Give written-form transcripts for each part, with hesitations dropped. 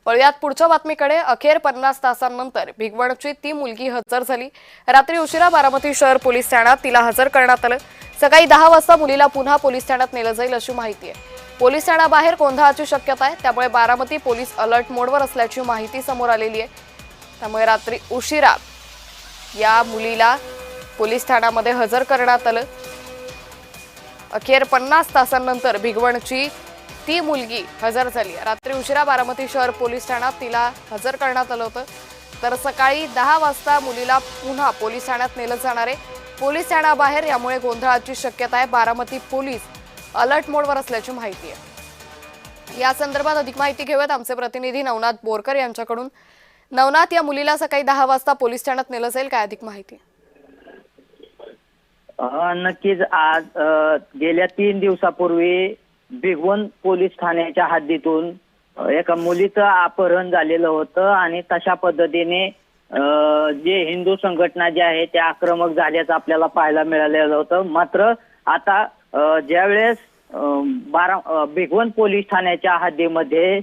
वळूयात पुढच्या बातमीकडे। अखेर 50 तासांनंतर भिगवणची ती मुलगी हजर झाली। रात्री उशिरा बारामती शहर पोलीस ठाण्यात तिला हजर करण्यात आलं। सकाळी 10 वाजता मुलीला पुन्हा पोलीस ठाण्यात नेलं जाईल अशी माहिती आहे। पोलीस ठाण्याबाहेर गोंधळाची शक्यता आहे, त्यामुळे बारामती पोलीस अलर्ट मोडवर असल्याची माहिती समोर आलेली आहे। त्यामुळे रात्री उशिरा या मुलीला पोलीस ठाण्यामध्ये हजर करण्यात आलं। अखेर 50 तासांनंतर भिगवणची ती मुलगी हजर झाली। रात्री उशिरा बारामती शहर पोलीस ठाण्यात तिला हजर करण्यात आलं होतं, तर सकाळी 10 वाजता मुलीला पुन्हा पोलीस ठाण्यात नेलं जाणार आहे। पोलीस ठाण्याबाहेर यामुळे गोंधळाची शक्यता आहे। बारामती पोलीस अलर्ट मोडवर असल्याची माहिती आहे। या संदर्भात अधिक माहिती घेऊयात आमचे प्रतिनिधी नवनाथ बोरकर यांच्याकडून। नवनाथ, या मुलीला सकाळी 10 वाजता पोलीस ठाण्यात नेलं जाईल, काय अधिक माहिती? नक्कीच आज गेल्या 3 दिवसापूर्वी भिगवण पोलीस ठाण्याच्या हद्दीतून एका मुलीचं अपहरण झालेलं होतं आणि तशा पद्धतीने जे हिंदू संघटना जे आहे ते आक्रमक झाल्याचं आपल्याला पाहायला मिळालेलं होतं। मात्र आता ज्यावेळेस भिगवण पोलीस ठाण्याच्या हद्दीमध्ये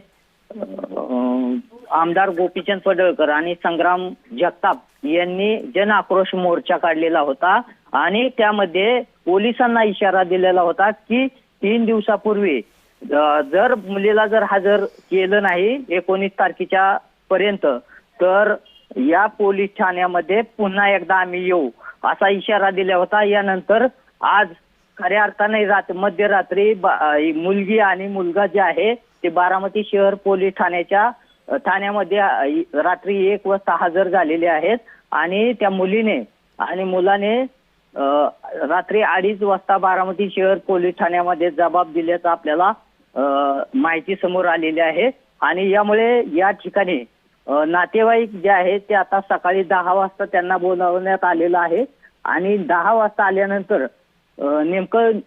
आमदार गोपीचंद पडळकर आणि संग्राम जगताप यांनी जन आक्रोश मोर्चा काढलेला होता आणि त्यामध्ये पोलिसांना इशारा दिलेला होता की 3 दिवसापूर्वी जर मुलीला हजर केलं नाही 19 तारखेच्या पर्यंत, तर या पोलीस ठाण्यामध्ये पुन्हा एकदा आम्ही येऊ असा इशारा दिला होता। यानंतर आज खऱ्या अर्थाने मध्यरात्री मुलगी आणि मुलगा जे आहे ते बारामती शहर पोलीस ठाण्यामध्ये रात्री 1 वाजता हजर झालेले आहेत आणि त्या मुलीने आणि मुलाने रात्री 2:30 वाजता बारामती शहर पोलीस ठाण्यामध्ये जबाब दिल्याचं आपल्याला माहिती समोर आलेली आहे। आणि यामुळे या ठिकाणी नातेवाईक जे आहेत ते आता सकाळी 10 वाजता त्यांना बोलावण्यात आलेलं आहे आणि 10 वाजता आल्यानंतर नेमकं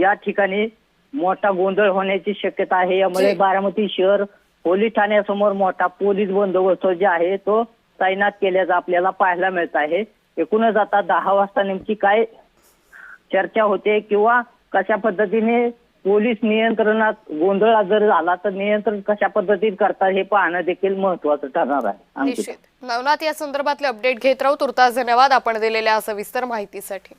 या ठिकाणी मोठा गोंधळ होण्याची शक्यता आहे। यामुळे बारामती शहर पोलीस ठाण्यासमोर मोठा पोलीस बंदोबस्त जे आहे तो तैनात केल्याचं आपल्याला पाहायला मिळत आहे। एकूणच आता 10 वाजता नेमकी काय चर्चा होते किंवा कशा पद्धतीने पोलीस नियंत्रणात गोंधळ जर झाला तर नियंत्रण कशा पद्धतीने करतात हे पाहणं देखील महत्त्वाचं ठरणार आहे। नवनाथ, या संदर्भातले अपडेट घेत राहू। तुर्तास धन्यवाद आपण दिलेल्या सविस्तर माहितीसाठी।